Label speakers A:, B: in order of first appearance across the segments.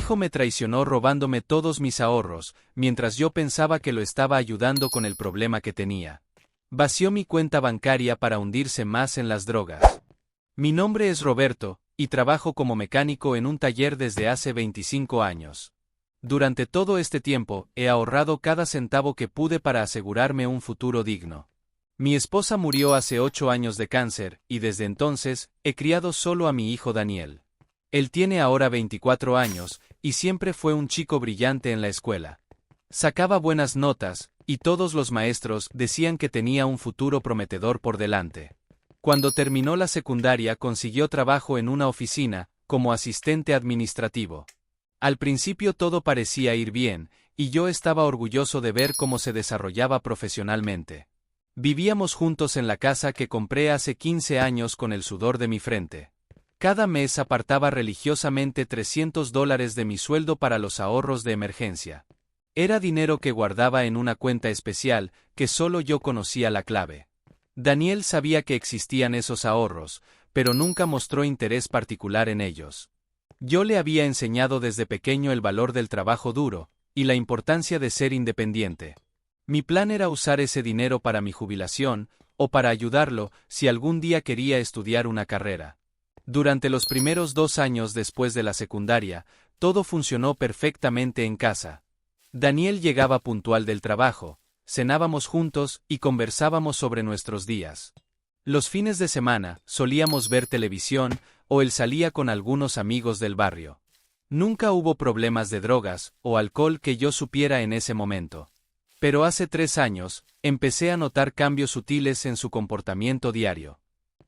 A: hijo me traicionó robándome todos mis ahorros, mientras yo pensaba que lo estaba ayudando con el problema que tenía. Vació mi cuenta bancaria para hundirse más en las drogas. Mi nombre es Roberto, y trabajo como mecánico en un taller desde hace 25 años. Durante todo este tiempo, he ahorrado cada centavo que pude para asegurarme un futuro digno. Mi esposa murió hace 8 años de cáncer, y desde entonces, he criado solo a mi hijo Daniel. Él tiene ahora 24 años, y siempre fue un chico brillante en la escuela. Sacaba buenas notas, y todos los maestros decían que tenía un futuro prometedor por delante. Cuando terminó la secundaria consiguió trabajo en una oficina, como asistente administrativo. Al principio todo parecía ir bien, y yo estaba orgulloso de ver cómo se desarrollaba profesionalmente. Vivíamos juntos en la casa que compré hace 15 años con el sudor de mi frente. Cada mes apartaba religiosamente $300 de mi sueldo para los ahorros de emergencia. Era dinero que guardaba en una cuenta especial, que solo yo conocía la clave. Daniel sabía que existían esos ahorros, pero nunca mostró interés particular en ellos. Yo le había enseñado desde pequeño el valor del trabajo duro, y la importancia de ser independiente. Mi plan era usar ese dinero para mi jubilación, o para ayudarlo si algún día quería estudiar una carrera. Durante los primeros 2 años después de la secundaria, todo funcionó perfectamente en casa. Daniel llegaba puntual del trabajo, cenábamos juntos y conversábamos sobre nuestros días. Los fines de semana, solíamos ver televisión, o él salía con algunos amigos del barrio. Nunca hubo problemas de drogas o alcohol que yo supiera en ese momento. Pero hace 3 años, empecé a notar cambios sutiles en su comportamiento diario.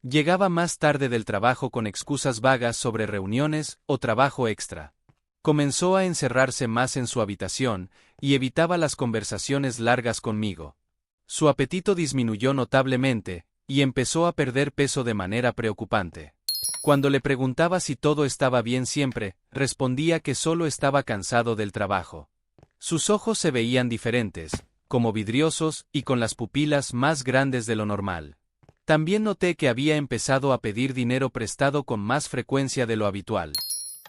A: Llegaba más tarde del trabajo con excusas vagas sobre reuniones o trabajo extra. Comenzó a encerrarse más en su habitación, y evitaba las conversaciones largas conmigo. Su apetito disminuyó notablemente, y empezó a perder peso de manera preocupante. Cuando le preguntaba si todo estaba bien siempre, respondía que solo estaba cansado del trabajo. Sus ojos se veían diferentes, como vidriosos y con las pupilas más grandes de lo normal. También noté que había empezado a pedir dinero prestado con más frecuencia de lo habitual.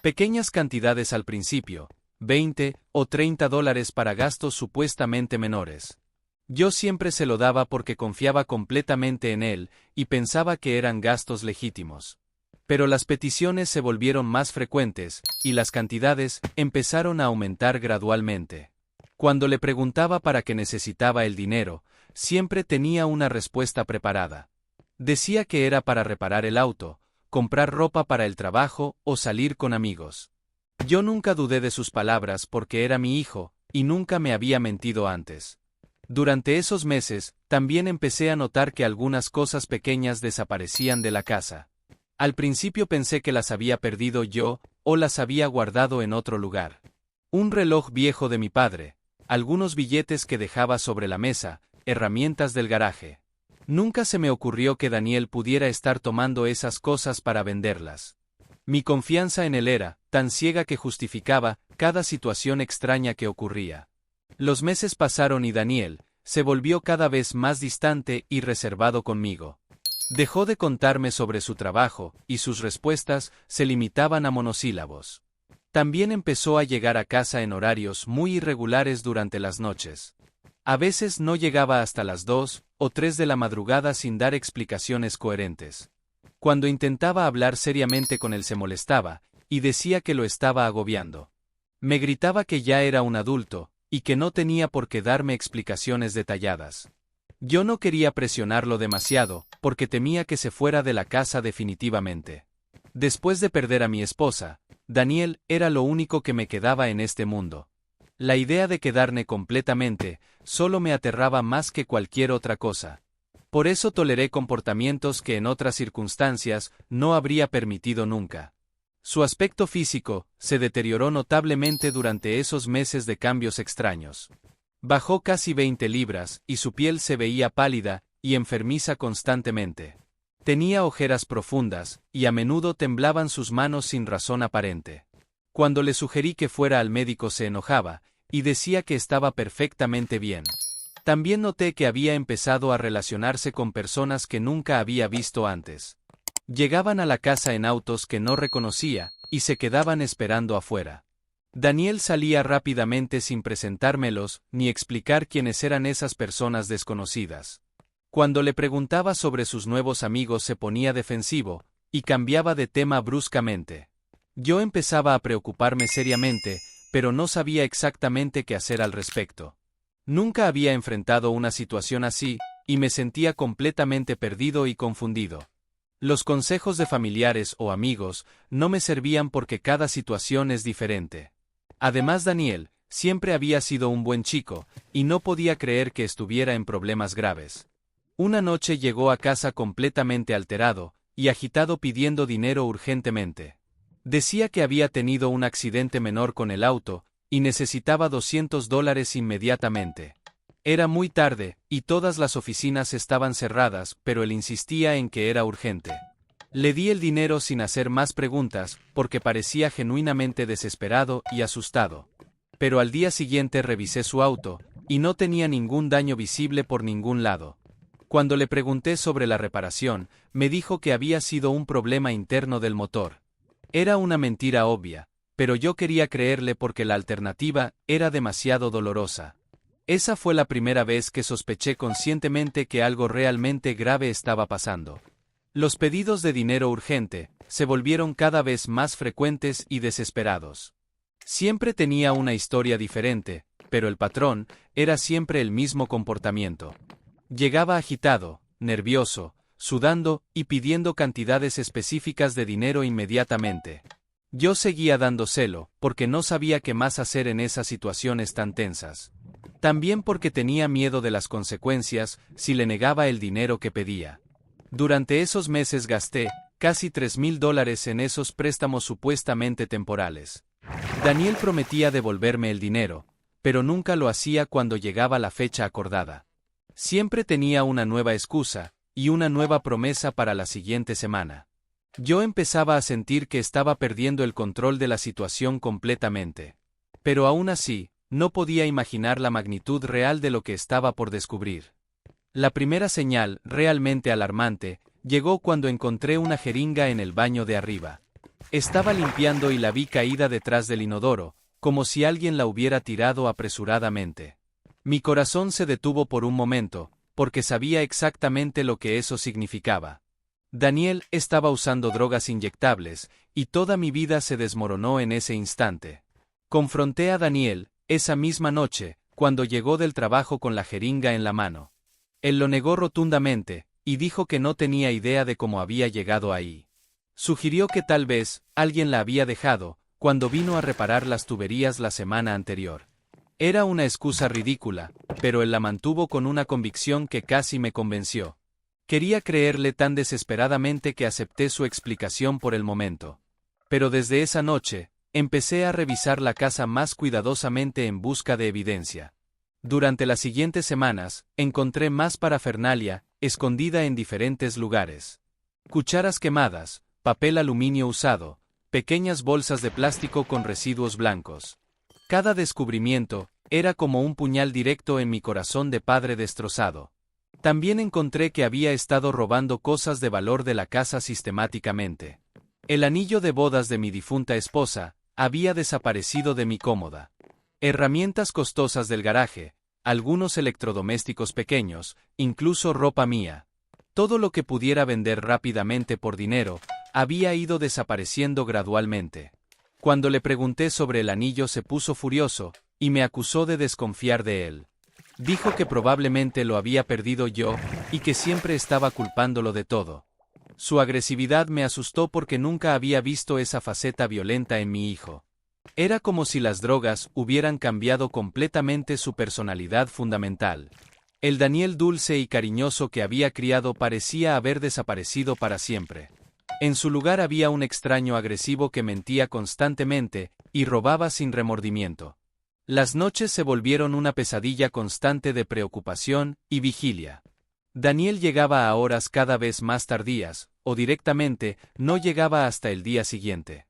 A: Pequeñas cantidades al principio, $20 o $30 para gastos supuestamente menores. Yo siempre se lo daba porque confiaba completamente en él, y pensaba que eran gastos legítimos. Pero las peticiones se volvieron más frecuentes, y las cantidades empezaron a aumentar gradualmente. Cuando le preguntaba para qué necesitaba el dinero, siempre tenía una respuesta preparada. Decía que era para reparar el auto, comprar ropa para el trabajo o salir con amigos. Yo nunca dudé de sus palabras porque era mi hijo, y nunca me había mentido antes. Durante esos meses, también empecé a notar que algunas cosas pequeñas desaparecían de la casa. Al principio pensé que las había perdido yo, o las había guardado en otro lugar. Un reloj viejo de mi padre, algunos billetes que dejaba sobre la mesa, herramientas del garaje. Nunca se me ocurrió que Daniel pudiera estar tomando esas cosas para venderlas. Mi confianza en él era tan ciega que justificaba cada situación extraña que ocurría. Los meses pasaron y Daniel se volvió cada vez más distante y reservado conmigo. Dejó de contarme sobre su trabajo, y sus respuestas se limitaban a monosílabos. También empezó a llegar a casa en horarios muy irregulares durante las noches. A veces no llegaba hasta las 2 o 3 de la madrugada sin dar explicaciones coherentes. Cuando intentaba hablar seriamente con él se molestaba, y decía que lo estaba agobiando. Me gritaba que ya era un adulto, y que no tenía por qué darme explicaciones detalladas. Yo no quería presionarlo demasiado, porque temía que se fuera de la casa definitivamente. Después de perder a mi esposa, Daniel era lo único que me quedaba en este mundo. La idea de quedarme completamente solo me aterraba más que cualquier otra cosa. Por eso toleré comportamientos que en otras circunstancias no habría permitido nunca. Su aspecto físico se deterioró notablemente durante esos meses de cambios extraños. Bajó casi 20 libras y su piel se veía pálida y enfermiza constantemente. Tenía ojeras profundas y a menudo temblaban sus manos sin razón aparente. Cuando le sugerí que fuera al médico se enojaba y decía que estaba perfectamente bien. También noté que había empezado a relacionarse con personas que nunca había visto antes. Llegaban a la casa en autos que no reconocía y se quedaban esperando afuera. Daniel salía rápidamente sin presentármelos, ni explicar quiénes eran esas personas desconocidas. Cuando le preguntaba sobre sus nuevos amigos se ponía defensivo, y cambiaba de tema bruscamente. Yo empezaba a preocuparme seriamente, pero no sabía exactamente qué hacer al respecto. Nunca había enfrentado una situación así, y me sentía completamente perdido y confundido. Los consejos de familiares o amigos no me servían porque cada situación es diferente. Además, Daniel siempre había sido un buen chico, y no podía creer que estuviera en problemas graves. Una noche llegó a casa completamente alterado y agitado pidiendo dinero urgentemente. Decía que había tenido un accidente menor con el auto y necesitaba $200 inmediatamente. Era muy tarde y todas las oficinas estaban cerradas, pero él insistía en que era urgente. Le di el dinero sin hacer más preguntas, porque parecía genuinamente desesperado y asustado. Pero al día siguiente revisé su auto, y no tenía ningún daño visible por ningún lado. Cuando le pregunté sobre la reparación, me dijo que había sido un problema interno del motor. Era una mentira obvia, pero yo quería creerle porque la alternativa era demasiado dolorosa. Esa fue la primera vez que sospeché conscientemente que algo realmente grave estaba pasando. Los pedidos de dinero urgente se volvieron cada vez más frecuentes y desesperados. Siempre tenía una historia diferente, pero el patrón era siempre el mismo comportamiento. Llegaba agitado, nervioso, sudando y pidiendo cantidades específicas de dinero inmediatamente. Yo seguía dándoselo, porque no sabía qué más hacer en esas situaciones tan tensas. También porque tenía miedo de las consecuencias si le negaba el dinero que pedía. Durante esos meses gasté casi $3,000 en esos préstamos supuestamente temporales. Daniel prometía devolverme el dinero, pero nunca lo hacía cuando llegaba la fecha acordada. Siempre tenía una nueva excusa y una nueva promesa para la siguiente semana. Yo empezaba a sentir que estaba perdiendo el control de la situación completamente. Pero aún así, no podía imaginar la magnitud real de lo que estaba por descubrir. La primera señal, realmente alarmante, llegó cuando encontré una jeringa en el baño de arriba. Estaba limpiando y la vi caída detrás del inodoro, como si alguien la hubiera tirado apresuradamente. Mi corazón se detuvo por un momento, porque sabía exactamente lo que eso significaba. Daniel estaba usando drogas inyectables, y toda mi vida se desmoronó en ese instante. Confronté a Daniel, esa misma noche, cuando llegó del trabajo con la jeringa en la mano. Él lo negó rotundamente, y dijo que no tenía idea de cómo había llegado ahí. Sugirió que tal vez alguien la había dejado, cuando vino a reparar las tuberías la semana anterior. Era una excusa ridícula, pero él la mantuvo con una convicción que casi me convenció. Quería creerle tan desesperadamente que acepté su explicación por el momento. Pero desde esa noche, empecé a revisar la casa más cuidadosamente en busca de evidencia. Durante las siguientes semanas, encontré más parafernalia, escondida en diferentes lugares. Cucharas quemadas, papel aluminio usado, pequeñas bolsas de plástico con residuos blancos. Cada descubrimiento era como un puñal directo en mi corazón de padre destrozado. También encontré que había estado robando cosas de valor de la casa sistemáticamente. El anillo de bodas de mi difunta esposa había desaparecido de mi cómoda. Herramientas costosas del garaje, algunos electrodomésticos pequeños, incluso ropa mía. Todo lo que pudiera vender rápidamente por dinero había ido desapareciendo gradualmente. Cuando le pregunté sobre el anillo se puso furioso, y me acusó de desconfiar de él. Dijo que probablemente lo había perdido yo, y que siempre estaba culpándolo de todo. Su agresividad me asustó porque nunca había visto esa faceta violenta en mi hijo. Era como si las drogas hubieran cambiado completamente su personalidad fundamental. El Daniel dulce y cariñoso que había criado parecía haber desaparecido para siempre. En su lugar había un extraño agresivo que mentía constantemente y robaba sin remordimiento. Las noches se volvieron una pesadilla constante de preocupación y vigilia. Daniel llegaba a horas cada vez más tardías, o directamente no llegaba hasta el día siguiente.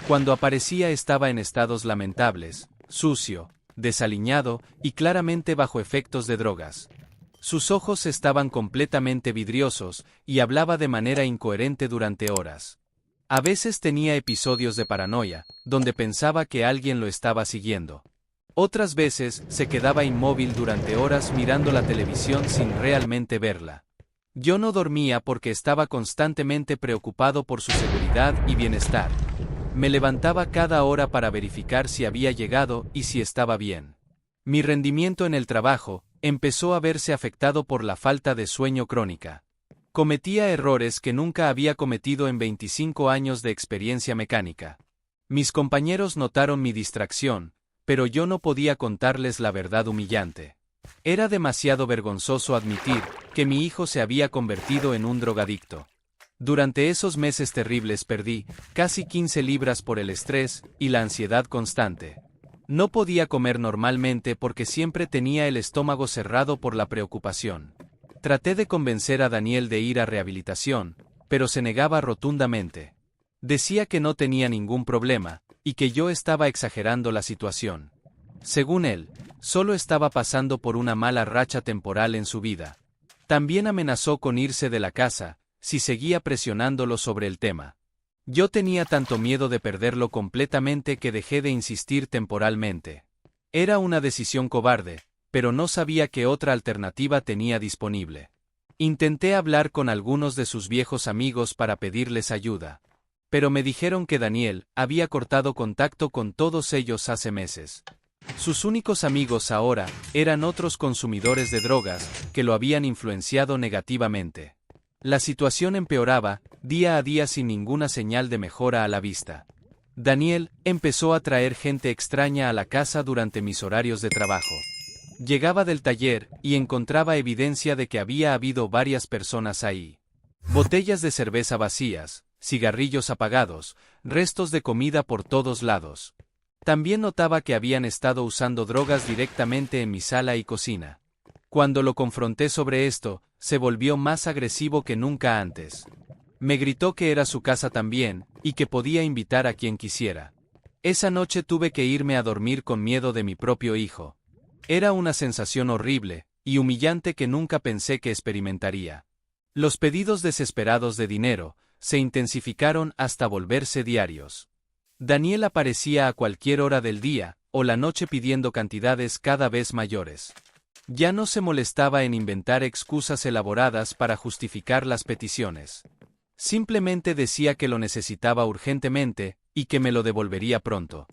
A: Cuando aparecía estaba en estados lamentables, sucio, desaliñado y claramente bajo efectos de drogas. Sus ojos estaban completamente vidriosos y hablaba de manera incoherente durante horas. A veces tenía episodios de paranoia, donde pensaba que alguien lo estaba siguiendo. Otras veces se quedaba inmóvil durante horas mirando la televisión sin realmente verla. Yo no dormía porque estaba constantemente preocupado por su seguridad y bienestar. Me levantaba cada hora para verificar si había llegado y si estaba bien. Mi rendimiento en el trabajo empezó a verse afectado por la falta de sueño crónica. Cometía errores que nunca había cometido en 25 años de experiencia mecánica. Mis compañeros notaron mi distracción, pero yo no podía contarles la verdad humillante. Era demasiado vergonzoso admitir que mi hijo se había convertido en un drogadicto. Durante esos meses terribles perdí casi 15 libras por el estrés y la ansiedad constante. No podía comer normalmente porque siempre tenía el estómago cerrado por la preocupación. Traté de convencer a Daniel de ir a rehabilitación, pero se negaba rotundamente. Decía que no tenía ningún problema, y que yo estaba exagerando la situación. Según él, solo estaba pasando por una mala racha temporal en su vida. También amenazó con irse de la casa, si seguía presionándolo sobre el tema. Yo tenía tanto miedo de perderlo completamente que dejé de insistir temporalmente. Era una decisión cobarde, pero no sabía qué otra alternativa tenía disponible. Intenté hablar con algunos de sus viejos amigos para pedirles ayuda. Pero me dijeron que Daniel había cortado contacto con todos ellos hace meses. Sus únicos amigos ahora eran otros consumidores de drogas que lo habían influenciado negativamente. La situación empeoraba, día a día sin ninguna señal de mejora a la vista. Daniel empezó a traer gente extraña a la casa durante mis horarios de trabajo. Llegaba del taller y encontraba evidencia de que había habido varias personas ahí. Botellas de cerveza vacías, cigarrillos apagados, restos de comida por todos lados. También notaba que habían estado usando drogas directamente en mi sala y cocina. Cuando lo confronté sobre esto, se volvió más agresivo que nunca antes. Me gritó que era su casa también, y que podía invitar a quien quisiera. Esa noche tuve que irme a dormir con miedo de mi propio hijo. Era una sensación horrible y humillante que nunca pensé que experimentaría. Los pedidos desesperados de dinero se intensificaron hasta volverse diarios. Daniel aparecía a cualquier hora del día o la noche pidiendo cantidades cada vez mayores. Ya no se molestaba en inventar excusas elaboradas para justificar las peticiones. Simplemente decía que lo necesitaba urgentemente y que me lo devolvería pronto.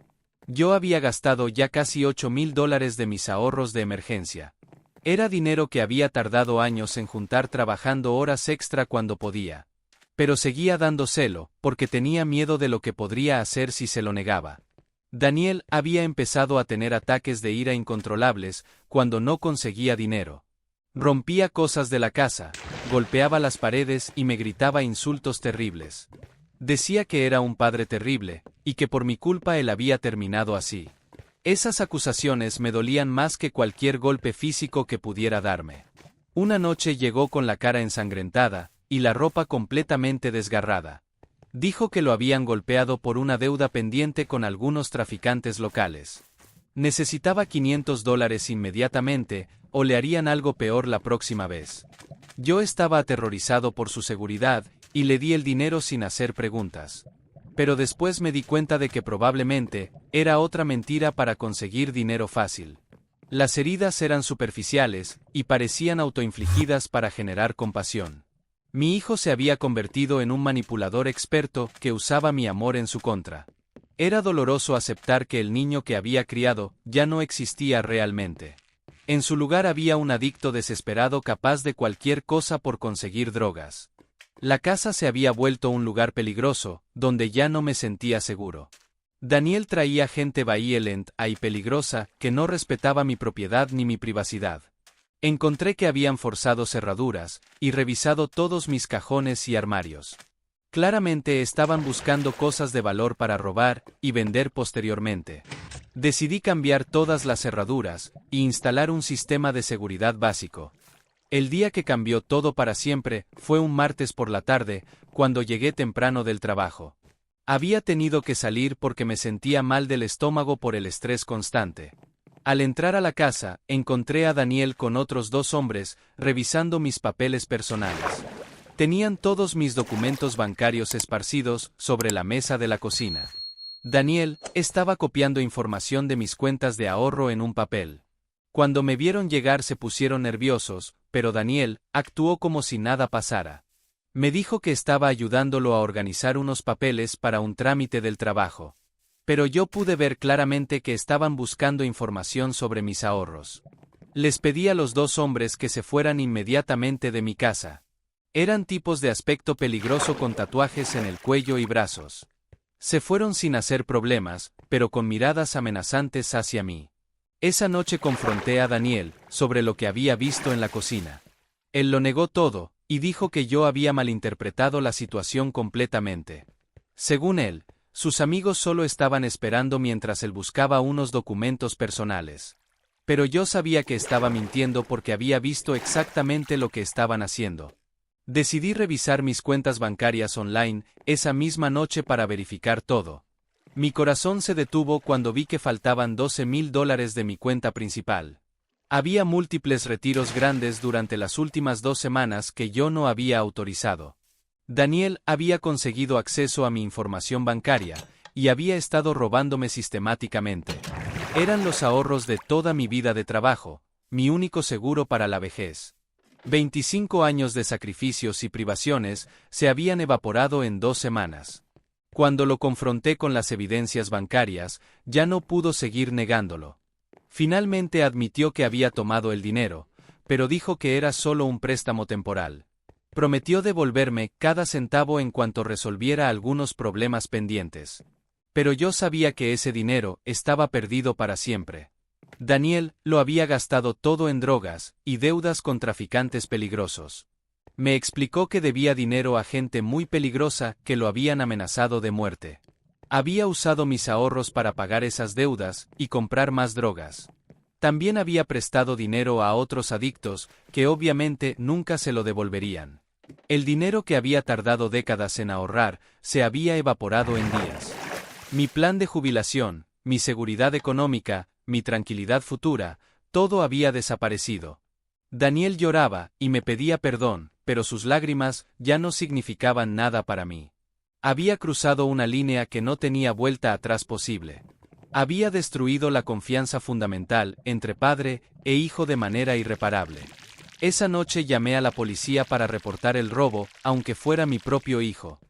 A: Yo había gastado ya casi $8,000 de mis ahorros de emergencia. Era dinero que había tardado años en juntar trabajando horas extra cuando podía. Pero seguía dándoselo, porque tenía miedo de lo que podría hacer si se lo negaba. Daniel había empezado a tener ataques de ira incontrolables cuando no conseguía dinero. Rompía cosas de la casa, golpeaba las paredes y me gritaba insultos terribles. Decía que era un padre terrible, y que por mi culpa él había terminado así. Esas acusaciones me dolían más que cualquier golpe físico que pudiera darme. Una noche llegó con la cara ensangrentada, y la ropa completamente desgarrada. Dijo que lo habían golpeado por una deuda pendiente con algunos traficantes locales. Necesitaba $500 inmediatamente, o le harían algo peor la próxima vez. Yo estaba aterrorizado por su seguridad, y le di el dinero sin hacer preguntas. Pero después me di cuenta de que probablemente era otra mentira para conseguir dinero fácil. Las heridas eran superficiales y parecían autoinfligidas para generar compasión. Mi hijo se había convertido en un manipulador experto que usaba mi amor en su contra. Era doloroso aceptar que el niño que había criado ya no existía realmente. En su lugar había un adicto desesperado capaz de cualquier cosa por conseguir drogas. La casa se había vuelto un lugar peligroso, donde ya no me sentía seguro. Daniel traía gente violenta y peligrosa que no respetaba mi propiedad ni mi privacidad. Encontré que habían forzado cerraduras y revisado todos mis cajones y armarios. Claramente estaban buscando cosas de valor para robar y vender posteriormente. Decidí cambiar todas las cerraduras e instalar un sistema de seguridad básico. El día que cambió todo para siempre fue un martes por la tarde, cuando llegué temprano del trabajo. Había tenido que salir porque me sentía mal del estómago por el estrés constante. Al entrar a la casa, encontré a Daniel con otros 2 hombres, revisando mis papeles personales. Tenían todos mis documentos bancarios esparcidos sobre la mesa de la cocina. Daniel estaba copiando información de mis cuentas de ahorro en un papel. Cuando me vieron llegar se pusieron nerviosos, pero Daniel actuó como si nada pasara. Me dijo que estaba ayudándolo a organizar unos papeles para un trámite del trabajo. Pero yo pude ver claramente que estaban buscando información sobre mis ahorros. Les pedí a los dos hombres que se fueran inmediatamente de mi casa. Eran tipos de aspecto peligroso con tatuajes en el cuello y brazos. Se fueron sin hacer problemas, pero con miradas amenazantes hacia mí. Esa noche confronté a Daniel sobre lo que había visto en la cocina. Él lo negó todo, y dijo que yo había malinterpretado la situación completamente. Según él, sus amigos solo estaban esperando mientras él buscaba unos documentos personales. Pero yo sabía que estaba mintiendo porque había visto exactamente lo que estaban haciendo. Decidí revisar mis cuentas bancarias online esa misma noche para verificar todo. Mi corazón se detuvo cuando vi que faltaban $12,000 de mi cuenta principal. Había múltiples retiros grandes durante las últimas 2 semanas que yo no había autorizado. Daniel había conseguido acceso a mi información bancaria y había estado robándome sistemáticamente. Eran los ahorros de toda mi vida de trabajo, mi único seguro para la vejez. 25 años de sacrificios y privaciones se habían evaporado en 2 semanas. Cuando lo confronté con las evidencias bancarias, ya no pudo seguir negándolo. Finalmente admitió que había tomado el dinero, pero dijo que era solo un préstamo temporal. Prometió devolverme cada centavo en cuanto resolviera algunos problemas pendientes. Pero yo sabía que ese dinero estaba perdido para siempre. Daniel lo había gastado todo en drogas y deudas con traficantes peligrosos. Me explicó que debía dinero a gente muy peligrosa que lo habían amenazado de muerte. Había usado mis ahorros para pagar esas deudas y comprar más drogas. También había prestado dinero a otros adictos que obviamente nunca se lo devolverían. El dinero que había tardado décadas en ahorrar se había evaporado en días. Mi plan de jubilación, mi seguridad económica, mi tranquilidad futura, todo había desaparecido. Daniel lloraba y me pedía perdón, pero sus lágrimas ya no significaban nada para mí. Había cruzado una línea que no tenía vuelta atrás posible. Había destruido la confianza fundamental entre padre e hijo de manera irreparable. Esa noche llamé a la policía para reportar el robo, aunque fuera mi propio hijo.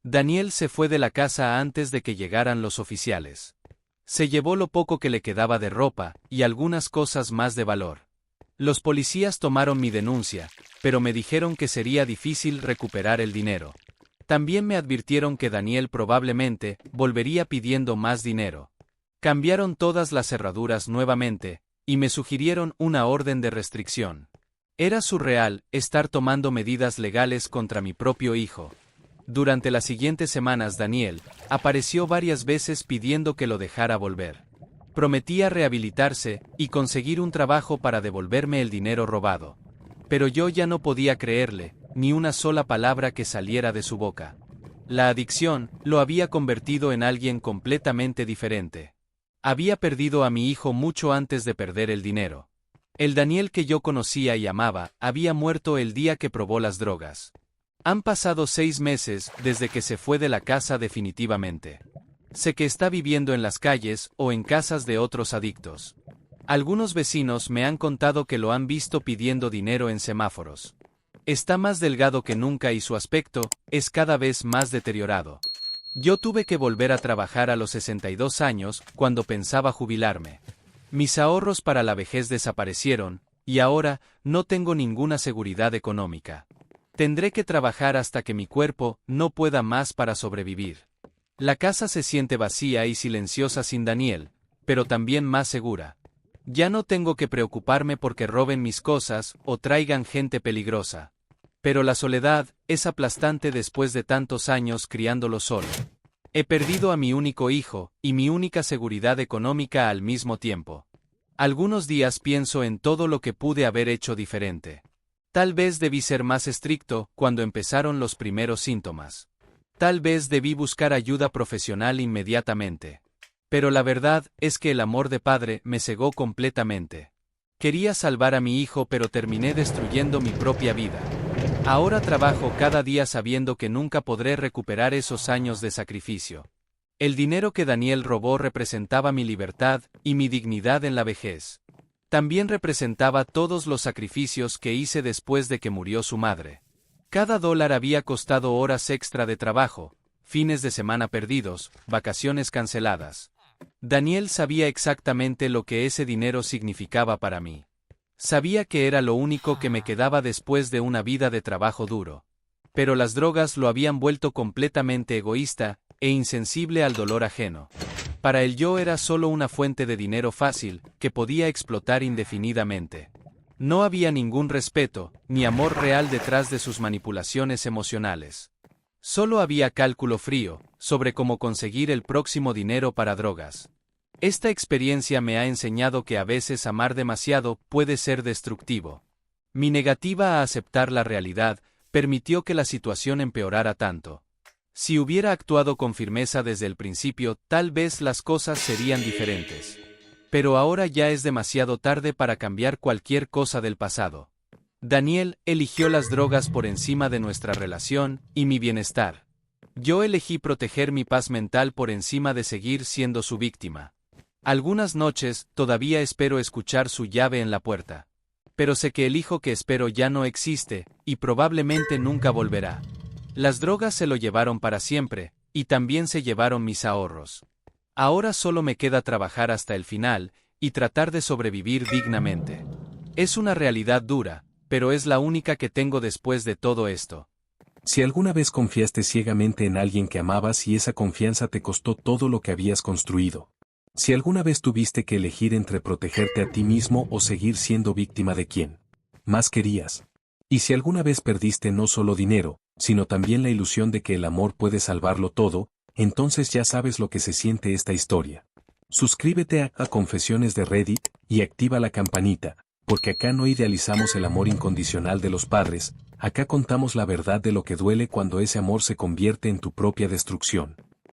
A: Daniel se fue de la casa antes de que llegaran los oficiales. Se llevó lo poco que le quedaba de ropa y algunas cosas más de valor. Los policías tomaron mi denuncia, pero me dijeron que sería difícil recuperar el dinero. También me advirtieron que Daniel probablemente volvería pidiendo más dinero. Cambiaron todas las cerraduras nuevamente, y me sugirieron una orden de restricción. Era surreal estar tomando medidas legales contra mi propio hijo. Durante las siguientes semanas Daniel apareció varias veces pidiendo que lo dejara volver. Prometía rehabilitarse y conseguir un trabajo para devolverme el dinero robado. Pero yo ya no podía creerle, ni una sola palabra que saliera de su boca. La adicción lo había convertido en alguien completamente diferente. Había perdido a mi hijo mucho antes de perder el dinero. El Daniel que yo conocía y amaba había muerto el día que probó las drogas. Han pasado 6 meses desde que se fue de la casa definitivamente. Sé que está viviendo en las calles o en casas de otros adictos. Algunos vecinos me han contado que lo han visto pidiendo dinero en semáforos. Está más delgado que nunca y su aspecto es cada vez más deteriorado. Yo tuve que volver a trabajar a los 62 años cuando pensaba jubilarme. Mis ahorros para la vejez desaparecieron, y ahora no tengo ninguna seguridad económica. Tendré que trabajar hasta que mi cuerpo no pueda más para sobrevivir. La casa se siente vacía y silenciosa sin Daniel, pero también más segura. Ya no tengo que preocuparme porque roben mis cosas o traigan gente peligrosa. Pero la soledad es aplastante después de tantos años criándolo solo. He perdido a mi único hijo y mi única seguridad económica al mismo tiempo. Algunos días pienso en todo lo que pude haber hecho diferente. Tal vez debí ser más estricto cuando empezaron los primeros síntomas. Tal vez debí buscar ayuda profesional inmediatamente. Pero la verdad es que el amor de padre me cegó completamente. Quería salvar a mi hijo pero terminé destruyendo mi propia vida. Ahora trabajo cada día sabiendo que nunca podré recuperar esos años de sacrificio. El dinero que Daniel robó representaba mi libertad y mi dignidad en la vejez. También representaba todos los sacrificios que hice después de que murió su madre. Cada dólar había costado horas extra de trabajo, fines de semana perdidos, vacaciones canceladas. Daniel sabía exactamente lo que ese dinero significaba para mí. Sabía que era lo único que me quedaba después de una vida de trabajo duro. Pero las drogas lo habían vuelto completamente egoísta e insensible al dolor ajeno. Para él yo era solo una fuente de dinero fácil, que podía explotar indefinidamente. No había ningún respeto, ni amor real detrás de sus manipulaciones emocionales. Solo había cálculo frío, sobre cómo conseguir el próximo dinero para drogas. Esta experiencia me ha enseñado que a veces amar demasiado puede ser destructivo. Mi negativa a aceptar la realidad permitió que la situación empeorara tanto. Si hubiera actuado con firmeza desde el principio, tal vez las cosas serían diferentes. Pero ahora ya es demasiado tarde para cambiar cualquier cosa del pasado. Daniel eligió las drogas por encima de nuestra relación y mi bienestar. Yo elegí proteger mi paz mental por encima de seguir siendo su víctima. Algunas noches todavía espero escuchar su llave en la puerta. Pero sé que el hijo que espero ya no existe, y probablemente nunca volverá. Las drogas se lo llevaron para siempre, y también se llevaron mis ahorros. Ahora solo me queda trabajar hasta el final, y tratar de sobrevivir dignamente. Es una realidad dura, pero es la única que tengo después de todo esto.
B: Si alguna vez confiaste ciegamente en alguien que amabas y esa confianza te costó todo lo que habías construido. Si alguna vez tuviste que elegir entre protegerte a ti mismo o seguir siendo víctima de quien más querías. Y si alguna vez perdiste no solo dinero, sino también la ilusión de que el amor puede salvarlo todo, entonces ya sabes lo que se siente esta historia. Suscríbete a Confesiones de Reddit y activa la campanita, porque acá no idealizamos el amor incondicional de los padres, acá contamos la verdad de lo que duele cuando ese amor se convierte en tu propia destrucción.